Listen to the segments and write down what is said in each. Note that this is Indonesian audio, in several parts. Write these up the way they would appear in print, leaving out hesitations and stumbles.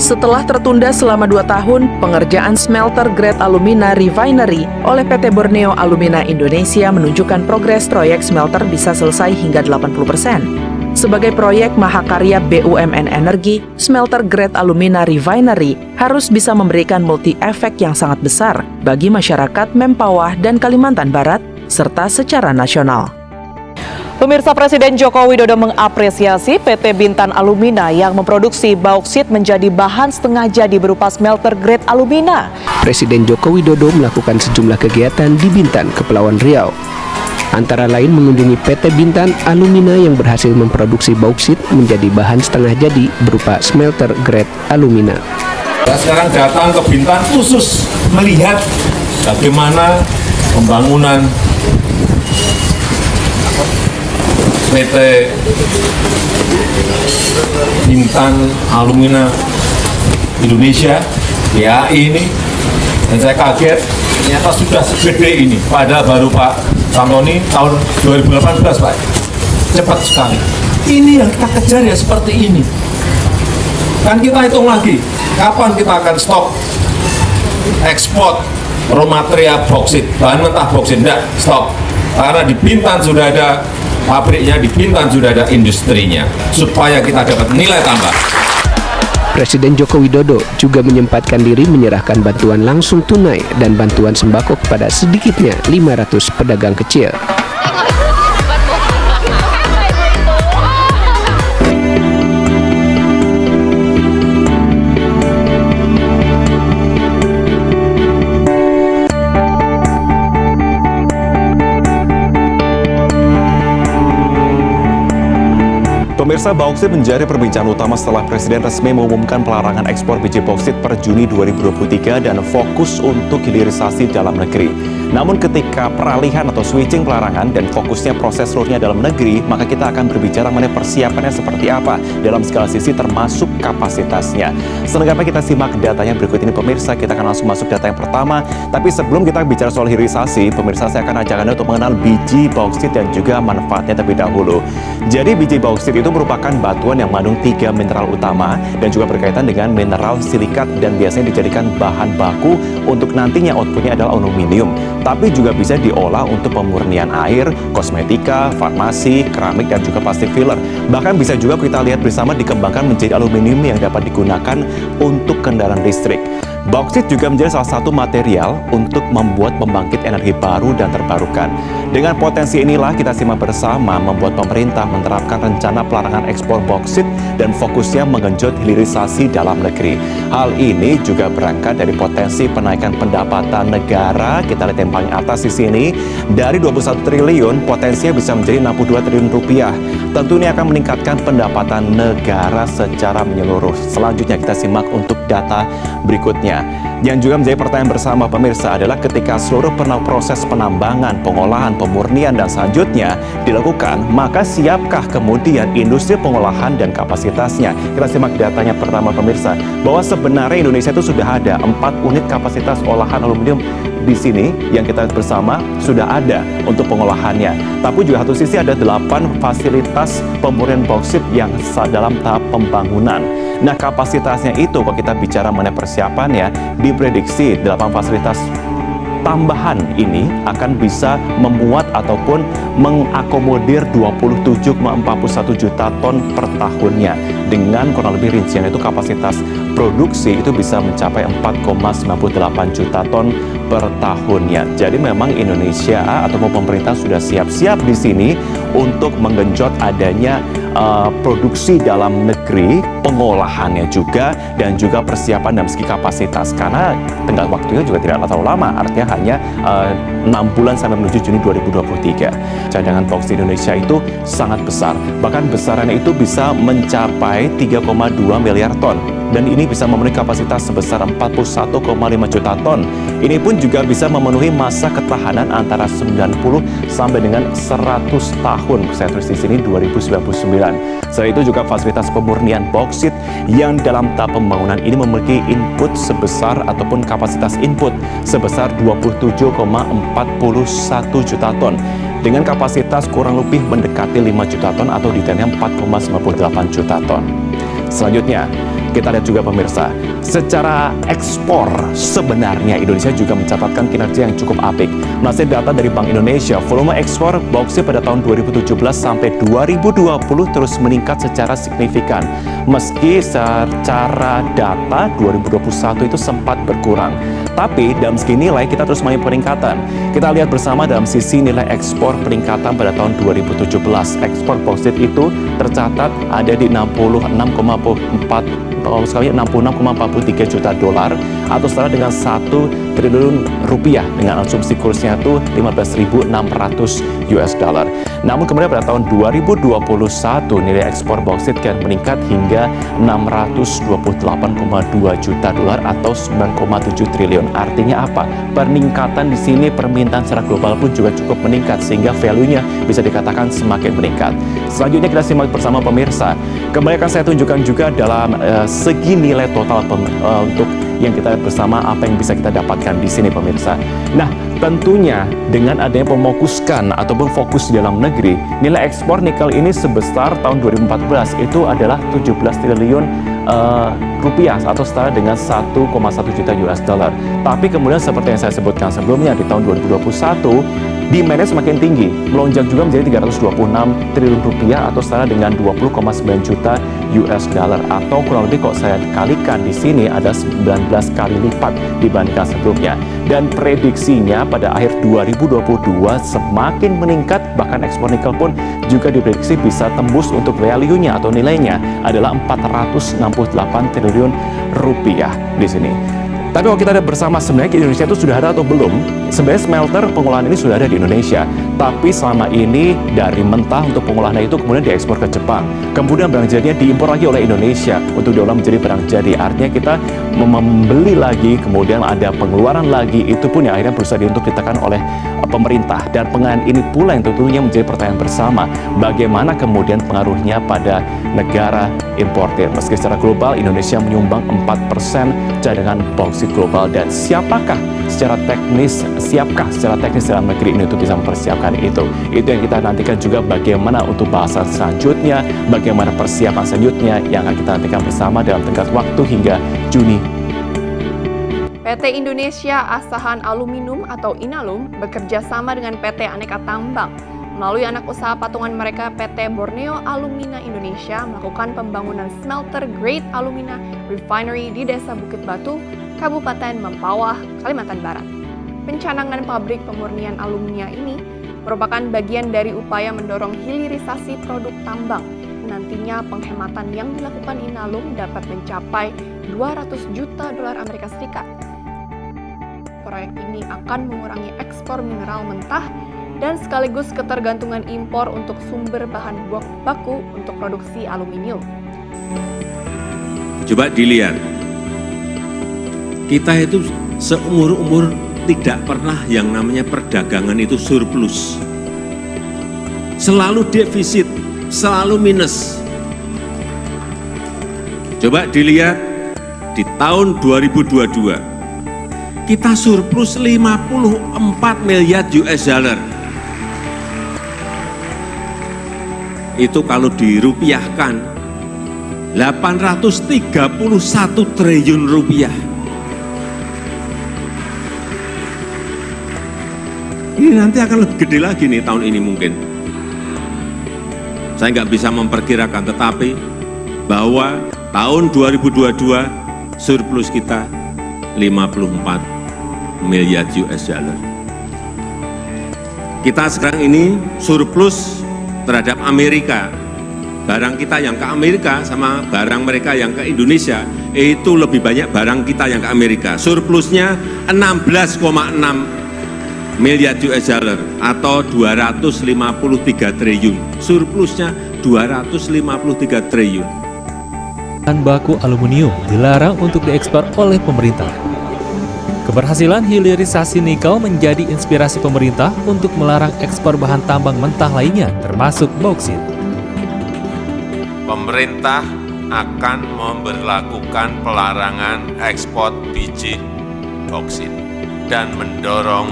Setelah tertunda selama 2 tahun, pengerjaan smelter grade Alumina Refinery oleh PT Borneo Alumina Indonesia menunjukkan progres proyek smelter bisa selesai hingga 80%. Sebagai proyek mahakarya BUMN Energi, smelter grade Alumina Refinery harus bisa memberikan multi-efek yang sangat besar bagi masyarakat Mempawah dan Kalimantan Barat, serta secara nasional. Pemirsa, Presiden Joko Widodo mengapresiasi PT Bintan Alumina yang memproduksi bauksit menjadi bahan setengah jadi berupa smelter grade alumina. Presiden Joko Widodo melakukan sejumlah kegiatan di Bintan, Kepulauan Riau. Antara lain mengunjungi PT Bintan Alumina yang berhasil memproduksi bauksit menjadi bahan setengah jadi berupa smelter grade alumina. Sekarang datang ke Bintan khusus melihat bagaimana pembangunan PT Bintan Alumina Indonesia, BAI ini, dan saya kaget ternyata sudah segede ini. Padahal baru Pak Santoni tahun 2018, Pak. Cepat sekali. Ini yang kita kejar ya, seperti ini. Kan kita hitung lagi, kapan kita akan stop ekspor raw material bauksit, bahan mentah bauksit? Enggak, stop. Karena di Bintan sudah ada pabriknya, di Bintan sudah ada industrinya, supaya kita dapat nilai tambah. Presiden Joko Widodo juga menyempatkan diri menyerahkan bantuan langsung tunai dan bantuan sembako kepada sedikitnya 500 pedagang kecil. Pemirsa, bauksit menjadi perbincangan utama setelah Presiden resmi mengumumkan pelarangan ekspor biji bauksit per Juni 2023 dan fokus untuk hilirisasi dalam negeri. Namun ketika peralihan atau switching pelarangan dan fokusnya proses seluruhnya dalam negeri, maka kita akan berbicara mengenai persiapannya seperti apa dalam segala sisi termasuk kapasitasnya. Selengkapnya kita simak datanya berikut ini, pemirsa. Kita akan langsung masuk data yang pertama. Tapi sebelum kita bicara soal hilirisasi, pemirsa, saya akan ajak Anda untuk mengenal biji bauksit dan juga manfaatnya terlebih dahulu. Jadi biji bauksit itu merupakan batuan yang mengandung 3 mineral utama dan juga berkaitan dengan mineral silikat dan biasanya dijadikan bahan baku untuk nantinya outputnya adalah aluminium. Tapi juga bisa diolah untuk pemurnian air, kosmetika, farmasi, keramik, dan juga plastik filler. Bahkan bisa juga kita lihat bersama dikembangkan menjadi aluminium yang dapat digunakan untuk kendaraan listrik. Bauksit juga menjadi salah satu material untuk membuat pembangkit energi baru dan terbarukan. Dengan potensi inilah kita simak bersama membuat pemerintah menerapkan rencana pelarangan ekspor bauksit dan fokusnya menggenjot hilirisasi dalam negeri. Hal ini juga berangkat dari potensi penaikan pendapatan negara. Kita lihat yang paling atas di sini, dari 21 triliun potensinya bisa menjadi 62 triliun rupiah. Tentu ini akan meningkatkan pendapatan negara secara menyeluruh. Selanjutnya kita simak untuk data berikutnya. Yang juga menjadi pertanyaan bersama pemirsa adalah ketika seluruh proses penambangan, pengolahan, pemurnian, dan selanjutnya dilakukan, maka siapkah kemudian industri pengolahan dan kapasitasnya? Kita simak datanya pertama pemirsa, bahwa sebenarnya Indonesia itu sudah ada 4 unit kapasitas olahan aluminium di sini yang kita lihat bersama sudah ada untuk pengolahannya. Tapi juga satu sisi ada 8 fasilitas pemurnian bauksit yang dalam tahap pembangunan. Nah, kapasitasnya itu kalau kita bicara mengenai persiapannya, diprediksi 8 fasilitas tambahan ini akan bisa memuat ataupun mengakomodir 27,41 juta ton per tahunnya. Dengan kurang lebih rincian itu kapasitas produksi itu bisa mencapai 4,98 juta ton per tahunnya. Jadi memang Indonesia ataupun pemerintah sudah siap-siap di sini untuk menggenjot adanya produksi dalam negeri, pengolahannya juga, dan juga persiapan dalam segi kapasitas. Karena tenggat waktunya juga tidak terlalu lama, artinya hanya 6 bulan sampai menuju Juni 2023. Cadangan bauksit Indonesia itu sangat besar, bahkan besarannya itu bisa mencapai 3,2 miliar ton. Dan ini bisa memenuhi kapasitas sebesar 41,5 juta ton. Ini pun juga bisa memenuhi masa ketahanan antara 90 sampai dengan 100 tahun. Saya tulis di sini 2099. Selain itu juga fasilitas pemurnian bauksit yang dalam tahap pembangunan ini memiliki input sebesar ataupun kapasitas input sebesar 27,41 juta ton. Dengan kapasitas kurang lebih mendekati 5 juta ton atau detailnya 4,98 juta ton. Selanjutnya, Kita lihat juga pemirsa, secara ekspor sebenarnya Indonesia juga mencatatkan kinerja yang cukup apik. Melalui data dari Bank Indonesia, volume ekspor bauksit pada tahun 2017 sampai 2020 terus meningkat secara signifikan. Meski secara data 2021 itu sempat berkurang. Tapi dalam segi nilai kita terus mengalami peningkatan. Kita lihat bersama dalam sisi nilai ekspor peningkatan pada tahun 2017. Ekspor bauksit itu tercatat ada di 66,43 juta dolar atau setara dengan 1 triliun rupiah dengan asumsi kursnya itu 15.600 US dollar. Namun kemudian pada tahun 2021 nilai ekspor bauksit kian meningkat hingga 628,2 juta dolar atau 9,7 triliun. Artinya apa? Peningkatan di sini permintaan secara global pun juga cukup meningkat sehingga value-nya bisa dikatakan semakin meningkat. Selanjutnya kita simak bersama pemirsa. Kembali akan saya tunjukkan juga dalam segi nilai total untuk yang kita lihat bersama apa yang bisa kita dapatkan di sini pemirsa. Nah, tentunya dengan adanya pemokuskan ataupun fokus di dalam negeri, nilai ekspor nikel ini sebesar tahun 2014 itu adalah 17 triliun rupiah atau setara dengan 1,1 juta US dollar. Tapi kemudian seperti yang saya sebutkan sebelumnya di tahun 2021 demand-nya semakin tinggi, melonjak juga menjadi 326 triliun rupiah atau setara dengan 20,9 juta US dollar atau kurang lebih kalau saya kalikan di sini ada 19 kali lipat dibandingkan sebelumnya. Dan prediksinya pada akhir 2022 semakin meningkat, bahkan ekspor nikel pun juga diprediksi bisa tembus untuk value-nya atau nilainya adalah 468 triliun rupiah di sini. Tapi kalau kita lihat bersama sebenarnya di Indonesia itu sudah ada atau belum? Sebenarnya smelter pengolahan ini sudah ada di Indonesia. Tapi selama ini dari mentah untuk pengolahannya itu kemudian diekspor ke Jepang. Kemudian barang jadinya diimpor lagi oleh Indonesia untuk diolah menjadi barang jadi. Artinya kita membeli lagi, kemudian ada pengeluaran lagi. Itu pun yang akhirnya berusaha untuk ditekan oleh pemerintah. Dan pengenalan ini pula yang tentunya menjadi pertanyaan bersama. Bagaimana kemudian pengaruhnya pada negara importir? Meski secara global Indonesia menyumbang 4% cadangan bauksit global, dan siapakah secara teknis dalam negeri ini untuk bisa mempersiapkan itu yang kita nantikan juga bagaimana untuk bahasan selanjutnya, bagaimana persiapan selanjutnya yang akan kita nantikan bersama dalam tenggat waktu hingga Juni. PT Indonesia Asahan Aluminium atau Inalum bekerja sama dengan PT Aneka Tambang melalui anak usaha patungan mereka PT Borneo Alumina Indonesia melakukan pembangunan smelter grade alumina refinery di Desa Bukit Batu, Kabupaten Mempawah, Kalimantan Barat. Pencanangan pabrik pemurnian alumina ini merupakan bagian dari upaya mendorong hilirisasi produk tambang. Nantinya penghematan yang dilakukan Inalum dapat mencapai 200 juta dolar Amerika Serikat. Proyek ini akan mengurangi ekspor mineral mentah dan sekaligus ketergantungan impor untuk sumber bahan baku untuk produksi aluminium. Coba dilihat, kita itu seumur-umur tidak pernah yang namanya perdagangan itu surplus. Selalu defisit, selalu minus. Coba dilihat di tahun 2022, kita surplus 54 miliar US dollar. Itu kalau dirupiahkan 831 triliun rupiah. Ini nanti akan lebih gede lagi nih tahun ini mungkin. Saya nggak bisa memperkirakan, tetapi bahwa tahun 2022 surplus kita 54 miliar US dollar. Kita sekarang ini surplus terhadap Amerika. Barang kita yang ke Amerika sama barang mereka yang ke Indonesia itu lebih banyak barang kita yang ke Amerika. Surplusnya 16,6 miliar US dollar atau 253 triliun. Surplusnya 253 triliun. Bahan baku aluminium dilarang untuk diekspor oleh pemerintah. Keberhasilan hilirisasi nikel menjadi inspirasi pemerintah untuk melarang ekspor bahan tambang mentah lainnya, termasuk bauksit. Pemerintah akan memberlakukan pelarangan ekspor biji bauksit dan mendorong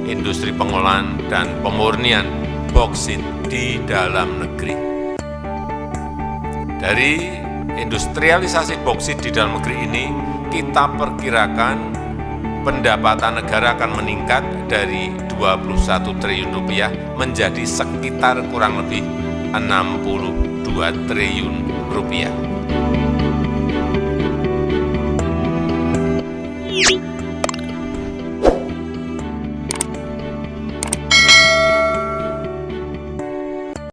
industri pengolahan dan pemurnian bauksit di dalam negeri. Dari industrialisasi bauksit di dalam negeri ini, kita perkirakan pendapatan negara akan meningkat dari 21 triliun rupiah menjadi sekitar kurang lebih 62 triliun rupiah.